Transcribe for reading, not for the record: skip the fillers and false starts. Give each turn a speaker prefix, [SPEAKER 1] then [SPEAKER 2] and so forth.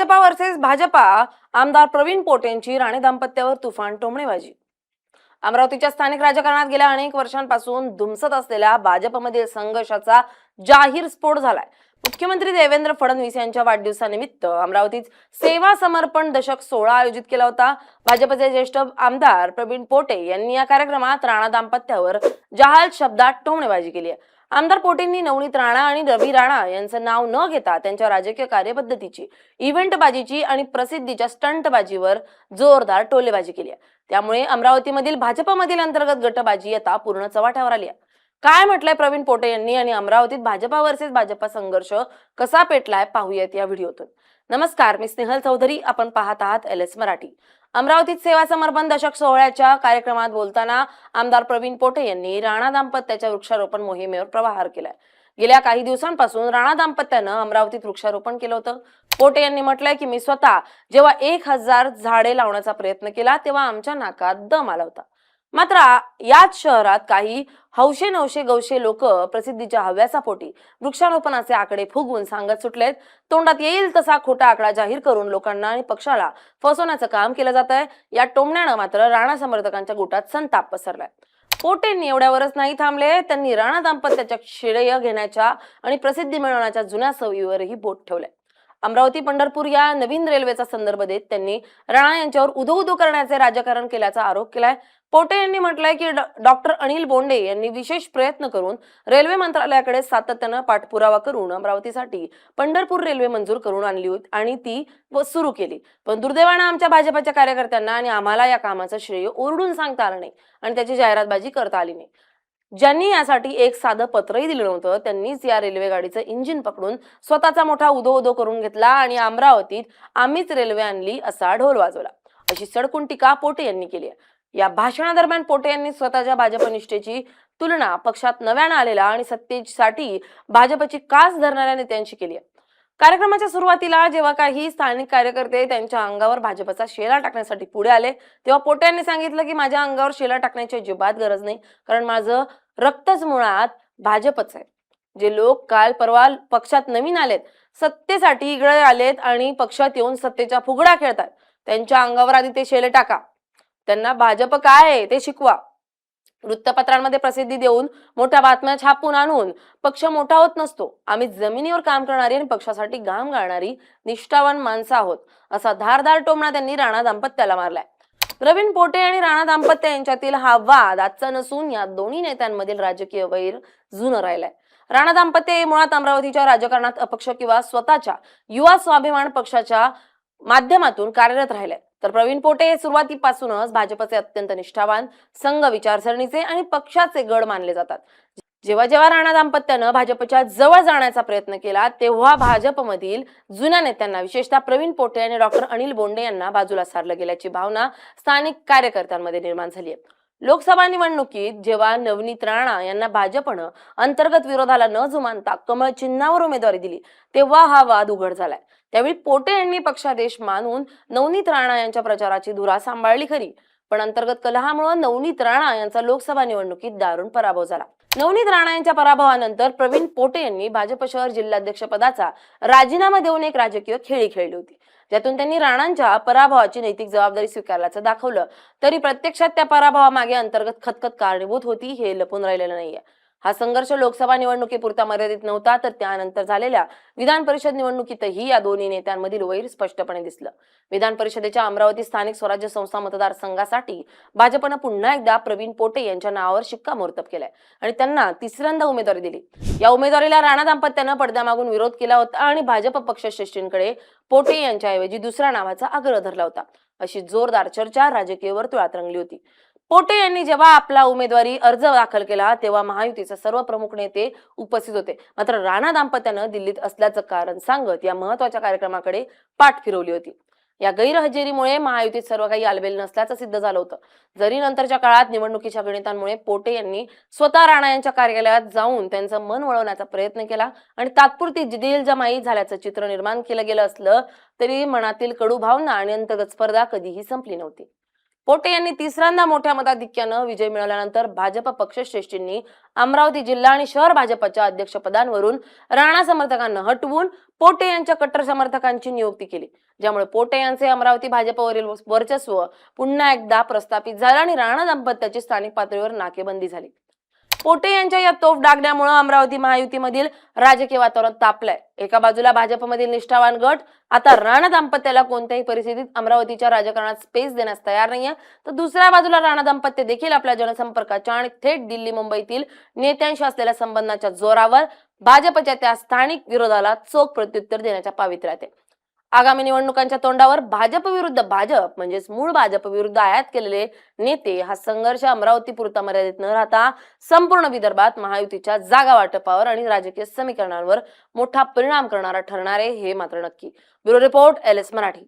[SPEAKER 1] Bhajpa versus Bhajpa आमदार प्रवीण पोटेंची राणे दाम्पत्यावर तुफान टोमणेबाजी। अमरावतीच्या स्थानिक राजकारणात गेल्या अनेक वर्षांपासून धुमसत असलेल्या भाजपमधील संघर्षाचा जाहीर स्फोट झालाय। मुख्यमंत्री देवेंद्र फडणवीस यांच्या वाढदिवसानिमित्त अमरावतीत सेवा समर्पण दशक 16 आयोजित केला होता। भाजपचे ज्येष्ठ आमदार प्रवीण पोटे यांनी या कार्यक्रमात राणा दाम्पत्यावर जहाल शब्दात टोमणेबाजी केली आहे। आमदार पोटेंनी नवनीत राणा आणि रवी राणा यांचं नाव न घेता त्यांच्या राजकीय कार्यपद्धतीची, इव्हेंटबाजीची आणि प्रसिद्धीच्या स्टंटबाजीवर जोरदार टोलेबाजी केली आहे। त्यामुळे अमरावतीमधील भाजपमधील अंतर्गत गटबाजी आता पूर्ण चव्हाट्यावर आली आहे। काय म्हटलंय प्रवीण पोटे यांनी आणि अमरावतीत भाजपा वर्सेस भाजपा संघर्ष कसा पेटलाय पाहूयात या व्हिडिओतून। नमस्कार, मी स्नेहल चौधरी, आपण पाहत आहात LS मराठी। अमरावतीत सेवा समर्पण दशक 16च्या कार्यक्रमात बोलताना आमदार प्रवीण पोटे यांनी राणा दाम्पत्याच्या वृक्षारोपण मोहिमेवर प्रहार केलाय। गेल्या काही दिवसांपासून राणा दाम्पत्यानं अमरावतीत वृक्षारोपण केलं होतं। पोटे यांनी म्हटलंय की मी स्वतः जेव्हा 1000 झाडे लावण्याचा प्रयत्न केला तेव्हा आमच्या नाकात दम आला होता। मात्र याच शहरात काही हौशे नवशे गौशे लोक प्रसिद्धीच्या हव्यासापोटी वृक्षारोपणाचे आकडे फुगवून सांगत सुटलेत। तोंडात येईल तसा खोटा आकडा जाहीर करून लोकांना आणि पक्षाला फसवण्याचं काम केलं जात आहे। या टोमण्यानं मात्र राणा समर्थकांच्या गुटात संताप पसरलाय। पोटेंनी एवढ्यावरच नाही थांबले, त्यांनी राणा दाम्पत्याच्या श्रेय घेण्याच्या आणि प्रसिद्धी मिळवण्याच्या जुन्या सवयीवरही बोट ठेवलंय। अमरावती पंढरपूर या नवीन रेल्वेचा संदर्भ देत त्यांनी राणा यांच्यावर उदो करण्याचे राजकारण केल्याचा आरोप केलाय। पोटे यांनी म्हटलंय की डॉक्टर अनिल बोंडे यांनी विशेष प्रयत्न करून रेल्वे मंत्रालयाकडे सातत्यानं पाठपुरावा करून अमरावतीसाठी पंढरपूर रेल्वे मंजूर करून आणली होती आणि ती सुरू केली। पण दुर्दैवानं आमच्या भाजपच्या कार्यकर्त्यांना आणि आम्हाला या कामाचं श्रेय ओरडून सांगता आलं नाही आणि त्याची जाहिरातबाजी करता आली नाही। ज्यांनी यासाठी एक साधं पत्रही दिलं नव्हतं त्यांनीच या रेल्वे गाडीचं इंजिन पकडून स्वतःचा मोठा उदो करून घेतला आणि अमरावतीत आम्हीच रेल्वे आणली असा ढोल वाजवला, अशी सडकून टीका पोटे यांनी केली आहे। या भाषणादरम्यान पोटे यांनी स्वतःच्या भाजप निष्ठेची तुलना पक्षात नव्यानं आलेला आणि सत्तेसाठी भाजपची कास धरणाऱ्या नेत्यांशी केली आहे। कार्यक्रमाच्या सुरुवातीला जेव्हा काही स्थानिक कार्यकर्ते त्यांच्या अंगावर भाजपचा शेला टाकण्यासाठी पुढे आले तेव्हा पोटे यांनी सांगितलं की माझ्या अंगावर शेला टाकण्याची अजिबात गरज नाही, कारण माझं रक्तच मुळात भाजपच आहे। जे लोक काल परवा पक्षात नवीन आलेत, सत्तेसाठी इकडे आलेत आणि पक्षात येऊन सत्तेचा फुगडा खेळतात, त्यांच्या अंगावर आधी ते शेले टाका, त्यांना भाजप काय आहे ते शिकवा। वृत्तपत्रांमध्ये प्रसिद्धी देऊन मोठ्या बातम्या छापून आणून पक्ष मोठा होत नसतो। आम्ही जमिनीवर काम करणारी आणि पक्षासाठी घाम गाळणारी निष्ठावान माणसं आहोत, असा धारदार टोमणा त्यांनी राणा दाम्पत्याला मारलाय। प्रवीण पोटे आणि राणा दाम्पत्य यांच्यातील हा वाद आजचा नसून या दोन्ही नेत्यांमधील राजकीय वैर जुनं राहिलाय। राणा दाम्पत्य हे मुळात अमरावतीच्या राजकारणात अपक्ष किंवा स्वतःच्या युवा स्वाभिमान पक्षाच्या माध्यमातून कार्यरत राहिले, तर प्रवीण पोटे हे सुरुवातीपासूनच भाजपचे अत्यंत निष्ठावान, संघ विचारसरणीचे आणि पक्षाचे गड मानले जातात। जेव्हा जेव्हा राणा दाम्पत्यानं भाजपच्या जवळ जाण्याचा प्रयत्न केला तेव्हा भाजपमधील जुन्या नेत्यांना, विशेषतः प्रवीण पोटे आणि डॉक्टर अनिल बोंडे यांना बाजूला सारलं गेल्याची भावना स्थानिक कार्यकर्त्यांमध्ये निर्माण झाली आहे। लोकसभा निवडणुकीत जेव्हा नवनीत राणा यांना भाजपनं अंतर्गत विरोधाला न जुमानता कमळ चिन्हावर उमेदवारी दिली तेव्हा हा वाद उघड झालाय। त्यावेळी पोटे यांनी पक्षादेश मानून नवनीत राणा यांच्या प्रचाराची धुरा सांभाळली खरी, पण अंतर्गत कलहामुळे नवनीत राणा यांचा लोकसभा निवडणुकीत दारुण पराभव झाला। नवनीत राणा यांच्या पराभवानंतर प्रवीण पोटे यांनी भाजप शहर जिल्हाध्यक्ष पदाचा राजीनामा देऊन एक राजकीय खेळी खेळली होती, ज्यातून त्यांनी राणांच्या पराभवाची नैतिक जबाबदारी स्वीकारल्याचं दाखवलं, तरी प्रत्यक्षात त्या पराभवामागे अंतर्गत खतखत कारणीभूत होती हे लपून राहिलेलं नाहीये। हा संघर्ष लोकसभा निवडणुकीपुरता मर्यादित नव्हता, तर त्यानंतर झालेल्या विधान परिषद निवडणुकीतही या दोन्ही नेत्यांमधील वैर स्पष्टपणे दिसलं। विधान परिषदेच्या अमरावती स्थानिक स्वराज्य संस्था मतदारसंघासाठी भाजपनं पुन्हा एकदा प्रवीण पोटे यांच्या नावावर शिक्कामोर्तब केलाय आणि त्यांना तिसऱ्यांदा उमेदवारी दिली। या उमेदवारीला राणा दाम्पत्यानं पडद्यामागून विरोध केला होता आणि भाजप पक्षश्रेष्ठींकडे पोटे यांच्याऐवजी दुसऱ्या नावाचा आग्रह धरला होता, अशी जोरदार चर्चा राजकीय वर्तुळात रंगली होती। पोटे यांनी जेव्हा आपला उमेदवारी अर्ज दाखल केला तेव्हा महायुतीचे सर्व प्रमुख नेते उपस्थित होते, मात्र राणा दाम्पत्यानं दिल्लीत असल्याचं कारण सांगत या महत्वाच्या कार्यक्रमाकडे पाठ फिरवली होती। या गैरहजेरीमुळे महायुतीत सर्व काही आलबेल नसल्याचं सिद्ध झालं होतं। जरी नंतरच्या काळात निवडणुकीच्या गणितांमुळे पोटे यांनी स्वतः राणा यांच्या कार्यालयात जाऊन त्यांचं मन वळवण्याचा प्रयत्न केला आणि तात्पुरती दिलजमाई झाल्याचं चित्र निर्माण केलं गेलं असलं तरी मनातील कडू भावना आणि अंतर्गत स्पर्धा कधीही संपली नव्हती। पोटे यांनी तिसऱ्यांदा मोठ्या मताधिक्यानं विजय मिळवल्यानंतर भाजप पक्षश्रेष्ठींनी अमरावती जिल्हा आणि शहर भाजपच्या अध्यक्षपदांवरून राणा समर्थकांना हटवून पोटे यांच्या कट्टर समर्थकांची नियुक्ती केली, ज्यामुळे पोटे यांचे अमरावती भाजपवरील वर्चस्व पुन्हा एकदा प्रस्थापित झालं आणि राणा दाम्पत्याची स्थानिक पातळीवर नाकेबंदी झाली. पोटे यांच्या या तोफ डागण्यामुळे अमरावती महायुतीमधील राजकीय वातावरण तापलंय. एका बाजूला भाजपमधील निष्ठावान गट आता राणा दाम्पत्याला कोणत्याही परिस्थितीत अमरावतीच्या राजकारणात स्पेस देण्यास तयार नाहीये, तर दुसऱ्या बाजूला राणा दाम्पत्य देखील आपल्या जनसंपर्काच्या आणि थेट दिल्ली मुंबईतील नेत्यांशी असलेल्या संबंधाच्या जोरावर भाजपच्या त्या स्थानिक विरोधाला चोख प्रत्युत्तर देण्याच्या पावित्र्यात आहे. आगामी निवडणुकांच्या तोंडावर भाजप विरुद्ध भाजप म्हणजेच मूळ भाजप विरुद्ध आयात केलेले नेते हा संघर्ष अमरावती पुरता मर्यादित न राहता संपूर्ण विदर्भात महायुतीच्या जागा वाटपावर आणि राजकीय समीकरणांवर मोठा परिणाम करणारा ठरणार आहे, हे मात्र नक्की. Bureau report, LS Marathi.